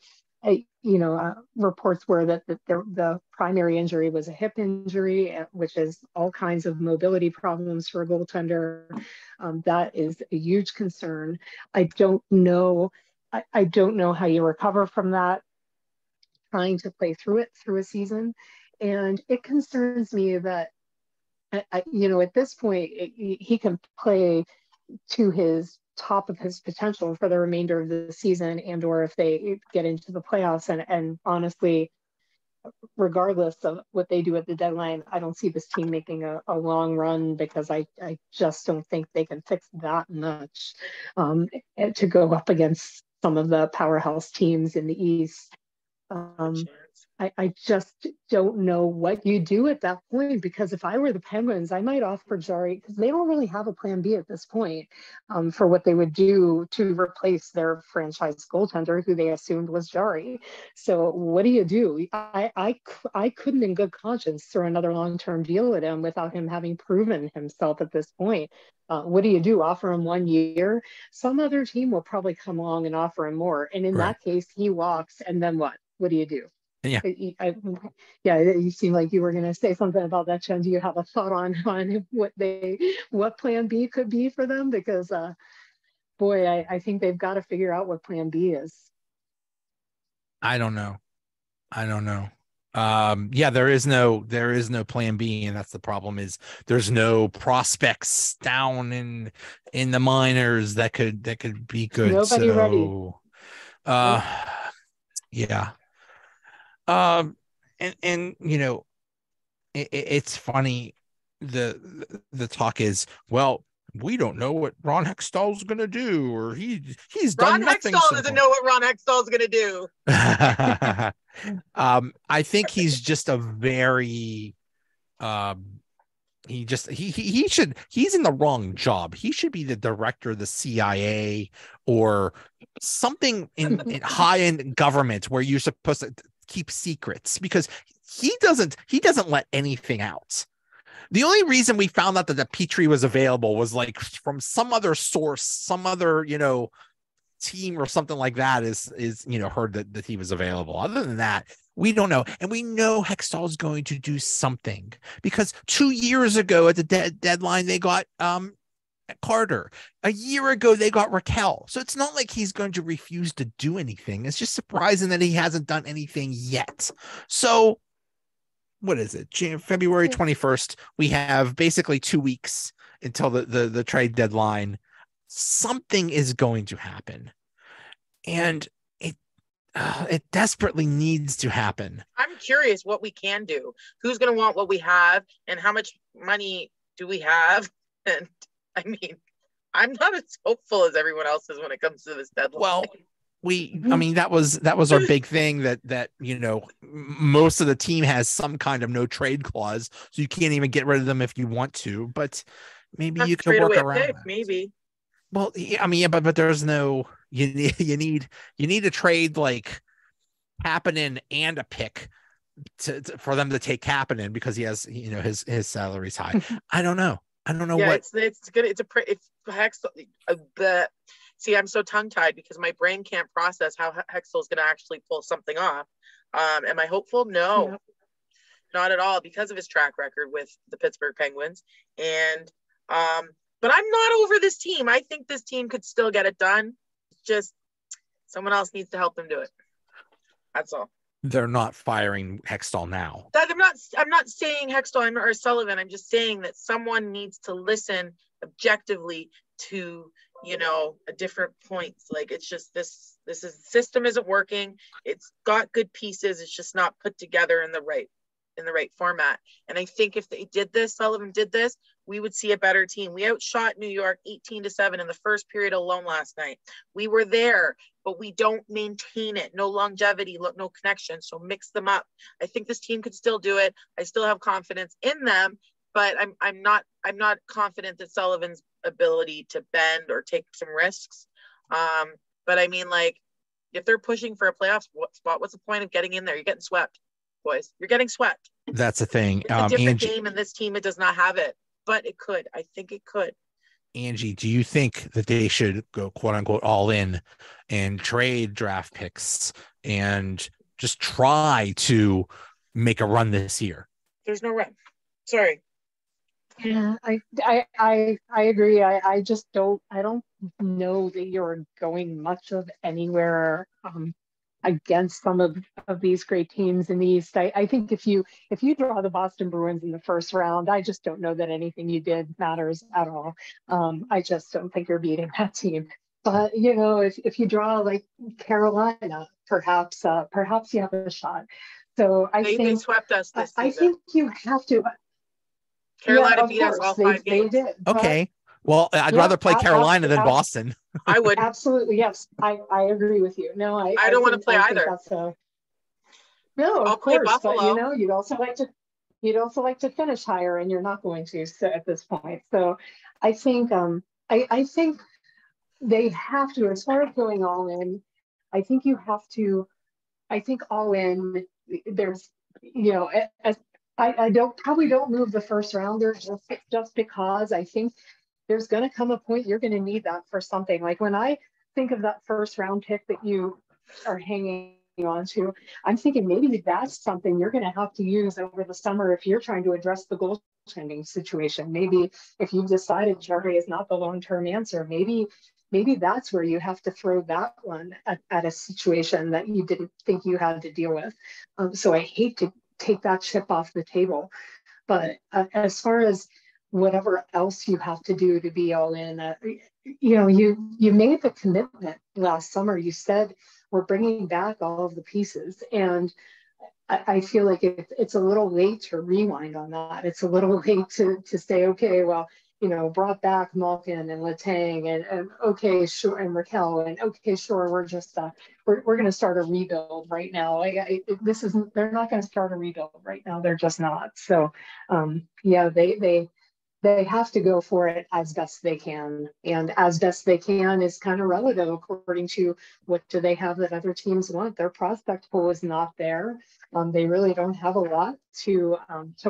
reports were that the primary injury was a hip injury, which is all kinds of mobility problems for a goaltender. That is a huge concern. I don't know how you recover from that, trying to play through a season. And it concerns me that, at this point, he can play to his top of his potential for the remainder of the season, and or if they get into the playoffs. And honestly, regardless of what they do at the deadline, I don't see this team making a long run, because I just don't think they can fix that much to go up against some of the powerhouse teams in the East. I just don't know what you do at that point, because if I were the Penguins, I might offer Jarry, because they don't really have a plan B at this point, for what they would do to replace their franchise goaltender, who they assumed was Jarry. So what do you do? I couldn't in good conscience throw another long-term deal at him without him having proven himself at this point. What do you do? Offer him 1 year? Some other team will probably come along and offer him more. And in Right. that case, he walks, and then what? What do you do? Yeah. Yeah, you seem like you were going to say something about that, Jen. Do you have a thought on what plan B could be for them? Because boy, I think they've got to figure out what plan B is. I don't know. Yeah, there is no plan B, and that's the problem. Is there's no prospects down in the minors that could be good. Nobody ready. Yeah. And you know, it's funny. The talk is, well, we don't know what Ron Hextall's gonna do, or he's done nothing. Ron Hextall doesn't know what Ron Hextall's gonna do. I think he's just a very he's in the wrong job. He should be the director of the CIA or something in high-end government where you're supposed to keep secrets, because he doesn't let anything out. The only reason we found out that the Petrie was available was like from some other source, some other, team or something like that is heard that he was available. Other than that, we don't know. And we know Hextall is going to do something, because 2 years ago at the deadline, they got Carter. A year ago, they got Raquel. So it's not like he's going to refuse to do anything. It's just surprising that he hasn't done anything yet. So what is it? February 21st. We have basically 2 weeks until the trade deadline. Something is going to happen, and it desperately needs to happen. I'm curious what we can do. Who's going to want what we have, and how much money do we have? And I mean, I'm not as hopeful as everyone else is when it comes to this deadline. Well, that was our big thing, that most of the team has some kind of no trade clause, so you can't even get rid of them if you want to. But maybe you could work around that. Maybe. Well, but there's no, you need to trade like Kapanen and a pick for them to take Kapanen, because he has, his salary's high. I don't know what it's good. See, I'm so tongue tied because my brain can't process how Hextall's going to actually pull something off. Am I hopeful? No, yeah. Not at all, because of his track record with the Pittsburgh Penguins. And, but I'm not over this team. I think this team could still get it done. Just someone else needs to help them do it. That's all. They're not firing Hextall now. I'm not saying Hextall or Sullivan. I'm just saying that someone needs to listen objectively to, a different points. Like, it's just this system isn't working. It's got good pieces. It's just not put together in the right format. And I think if they did this, Sullivan did this, we would see a better team. We outshot New York 18-7 in the first period alone last night. We were there, but we don't maintain it. No longevity, no connection. So mix them up. I think this team could still do it. I still have confidence in them, but I'm not confident that Sullivan's ability to bend or take some risks. But I mean, like, if they're pushing for a playoff spot, what's the point of getting in there? You're getting swept, boys. You're getting swept. That's the thing. It's a different game, and this team, it does not have it, but it could. I think it could. Angie, do you think that they should go quote unquote all in and trade draft picks and just try to make a run this year? There's no run. Sorry. Yeah, I agree. I just don't know that you're going much of anywhere against some of these great teams in the East. I think if you draw the Boston Bruins in the first round, I just don't know that anything you did matters at all. I just don't think you're beating that team. But if you draw like Carolina, perhaps you have a shot. So they swept us this season. I think you have to. Carolina beat us all 5 games. They did, okay. Well, I'd rather play Carolina than Boston. I would. Absolutely. Yes. I agree with you. No, I don't want to play either. No, I'll of play course, but Buffalo. you'd also like to finish higher, and you're not going to so at this point. So I think I think they have to, as far as going all in, I think you have to, I think all in, there's, you know, as I don't probably don't move the first rounder just because I think there's going to come a point you're going to need that for something. Like when I think of that first round pick that you are hanging on to, I'm thinking maybe that's something you're going to have to use over the summer if you're trying to address the goaltending situation. Maybe if you've decided Jarry is not the long-term answer, maybe that's where you have to throw that one at a situation that you didn't think you had to deal with. So I hate to take that chip off the table. But as far as whatever else you have to do to be all in, you made the commitment last summer. You said we're bringing back all of the pieces, and I feel like it's a little late to rewind on that. It's a little late to say, okay, well, brought back Malkin and Letang and okay, sure, and Raquel, and okay, sure, we're just we're going to start a rebuild right now. This isn't. They're not going to start a rebuild right now. They're just not. So, yeah, they have to go for it as best they can, and as best they can is kind of relative according to what do they have that other teams want. Their prospect pool is not there. They really don't have a lot to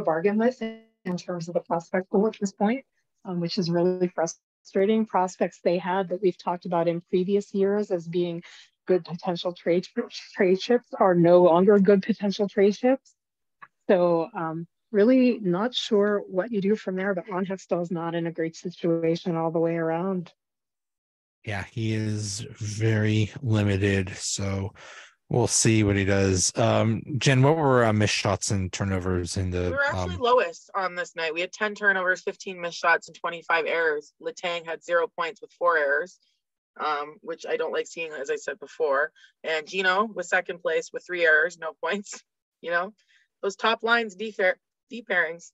bargain with in terms of the prospect pool at this point, which is really frustrating. Prospects they had that we've talked about in previous years as being good potential trade chips are no longer good potential trade chips. So really not sure what you do from there, but Ron Hextall's not in a great situation all the way around. Yeah, he is very limited. So we'll see what he does. Jen, what were missed shots and turnovers in the? We were actually lowest on this night. We had 10 turnovers, 15 missed shots, and 25 errors. Letang had 0 points with 4 errors, which I don't like seeing, as I said before. And Gino was second place with 3 errors, no points. Those top lines, D pairings,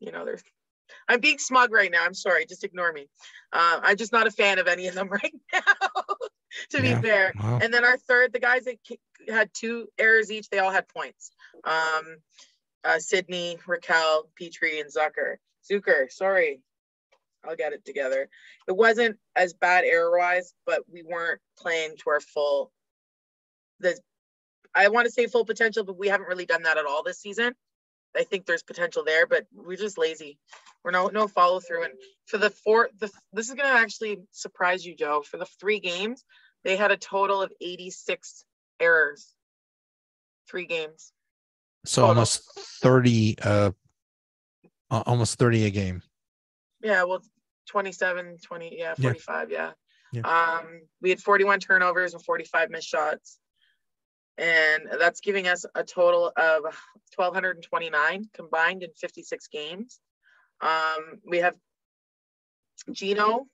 I'm being smug right now. I'm sorry. Just ignore me. I'm just not a fan of any of them right now, to be fair. Wow. And then our third, the guys that had 2 errors each, they all had points. Sydney, Raquel, Petrie, and Zucker, sorry. I'll get it together. It wasn't as bad error-wise, but we weren't playing to our full, I want to say full potential, but we haven't really done that at all this season. I think there's potential there, but we're just lazy. We're no follow through. And for this is going to actually surprise you, Joe. For the 3 games, they had a total of 86 errors. 3 games. So total. Almost 30 a game. Yeah, well, 27, 20, 45, yeah. We had 41 turnovers and 45 missed shots. And that's giving us a total of 1,229 combined in 56 games. We have Gino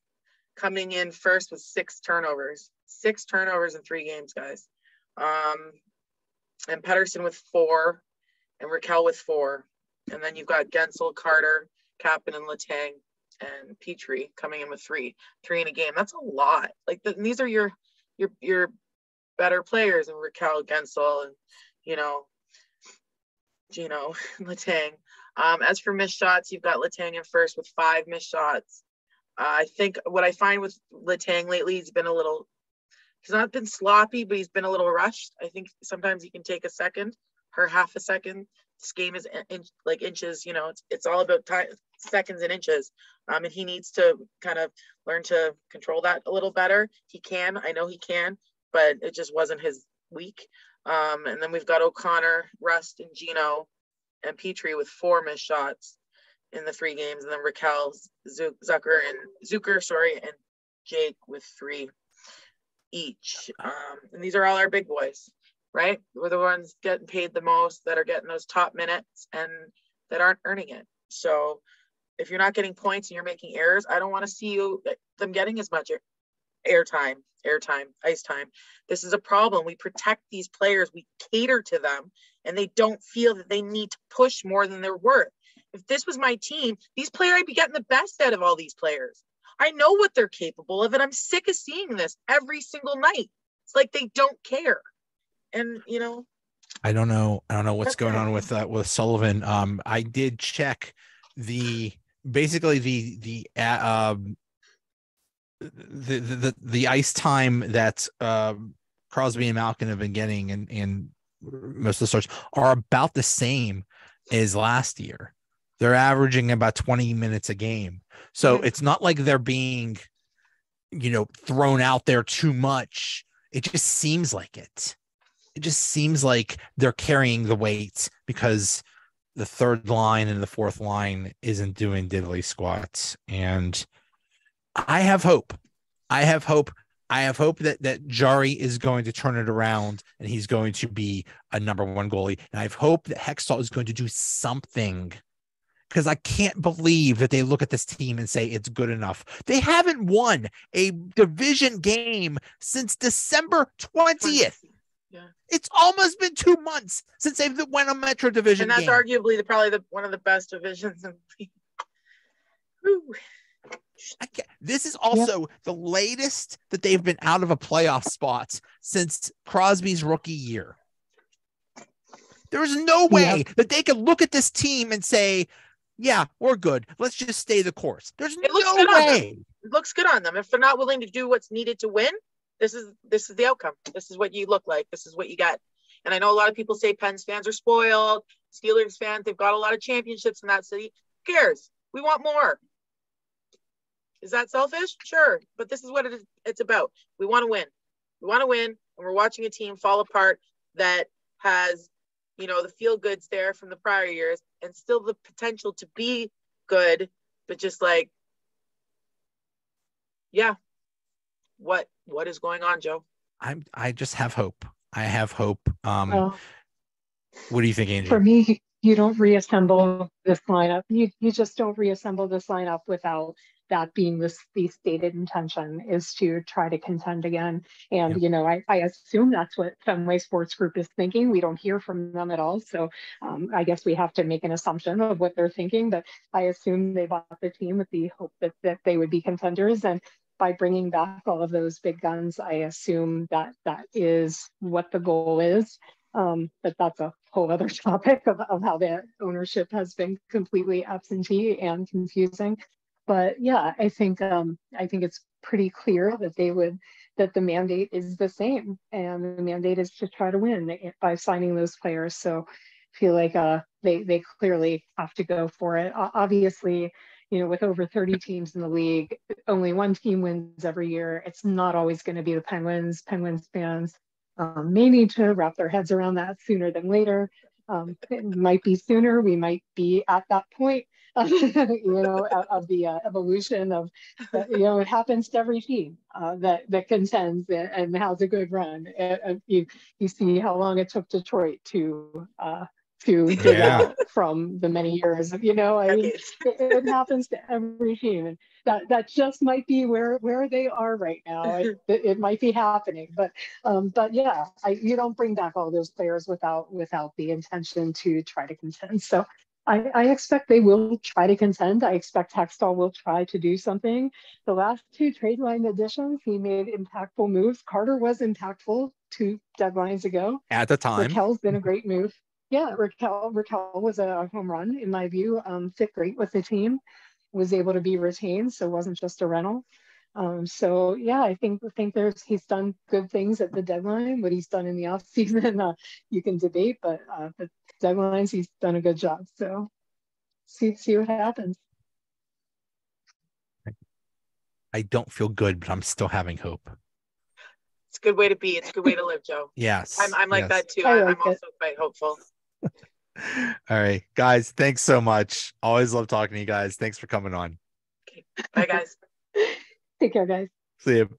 coming in first with 6 turnovers. 6 turnovers in 3 games, guys. And Pettersson with 4, and Raquel with 4. And then you've got Gensel, Carter, Kapanen, and Letang, and Petrie coming in with 3 in a game. That's a lot. Like these are your better players, and Raquel, Gensel, and Gino, Letang. As for missed shots, you've got Letang in first with 5 missed shots. I think what I find with Letang lately, he's not been sloppy, but he's been a little rushed. I think sometimes he can take a second or half a second. This game is like inches, it's all about time, seconds and inches. And he needs to kind of learn to control that a little better. I know he can, but it just wasn't his week. And then we've got O'Connor, Rust, and Gino, and Petrie with 4 missed shots in the 3 games. And then Raquel, Zucker, and Jake with 3 each. And these are all our big boys, right? We're the ones getting paid the most, that are getting those top minutes and that aren't earning it. So if you're not getting points and you're making errors, I don't want to see them getting as much airtime, ice time. This is a problem. We protect these players, we cater to them, and they don't feel that they need to push more than they're worth. If this was my team, these players, I'd be getting the best out of all these players. I know what they're capable of, and I'm sick of seeing this every single night. It's like they don't care. And, I don't know what's going on with Sullivan. I did check basically the ice time that Crosby and Malkin have been getting, and most of the stars are about the same as last year. They're averaging about 20 minutes a game. So it's not like they're being, thrown out there too much. It just seems like it. It just seems like they're carrying the weight because the third line and the fourth line isn't doing diddly squats. And I have hope. I have hope that Jarry is going to turn it around and he's going to be a number one goalie. And I have hope that Hextall is going to do something, because I can't believe that they look at this team and say it's good enough. They haven't won a division game since December 20th. Yeah. It's almost been 2 months since they've won a Metro Division game. And that's arguably one of the best divisions in the league. This is also the latest that they've been out of a playoff spot since Crosby's rookie year. There's no way that they could look at this team and say, yeah, we're good. Let's just stay the course. There's no way. It looks good on them. If they're not willing to do what's needed to win, this is the outcome. This is what you look like. This is what you got. And I know a lot of people say Pens fans are spoiled. Steelers fans, they've got a lot of championships in that city. Who cares? We want more. Is that selfish? Sure. But this is what it's about. We want to win. We want to win. And we're watching a team fall apart that has, the feel goods there from the prior years and still the potential to be good, but just like, yeah. What is going on, Joe? I just have hope. I have hope. What do you think, Angie? For me, you don't reassemble this lineup. You just don't reassemble this lineup without that being the stated intention is to try to contend again. And, I assume that's what Fenway Sports Group is thinking. We don't hear from them at all. So I guess we have to make an assumption of what they're thinking. But I assume they bought the team with the hope that they would be contenders. And by bringing back all of those big guns, I assume that is what the goal is. But that's a whole other topic of how the ownership has been completely absentee and confusing. But yeah, I think it's pretty clear that the mandate is the same, and the mandate is to try to win by signing those players. So I feel like they clearly have to go for it. Obviously, with over 30 teams in the league, only one team wins every year. It's not always going to be the Penguins. Penguins fans may need to wrap their heads around that sooner than later. It might be sooner. We might be at that point, of the evolution of, it happens to every team that contends and has a good run. You see how long it took Detroit to dig out from the many years of, it happens to every team, and that just might be where they are right now. It might be happening, but yeah, you don't bring back all those players without the intention to try to contend. So I expect they will try to contend. I expect Hextall will try to do something. The last two trade line additions, he made impactful moves. Carter was impactful 2 deadlines ago. At the time. Raquel's been a great move. Yeah, Raquel was a home run in my view. Fit great with the team, was able to be retained, so it wasn't just a rental. So yeah, I think he's done good things at the deadline. What he's done in the off season, you can debate, but the deadlines he's done a good job. So see what happens. I don't feel good, but I'm still having hope. It's a good way to be. It's a good way to live, Joe. Yes. I'm like that too. I'm also quite hopeful. All right, guys. Thanks so much. Always love talking to you guys. Thanks for coming on. Okay. Bye, guys. Take care, guys. See you.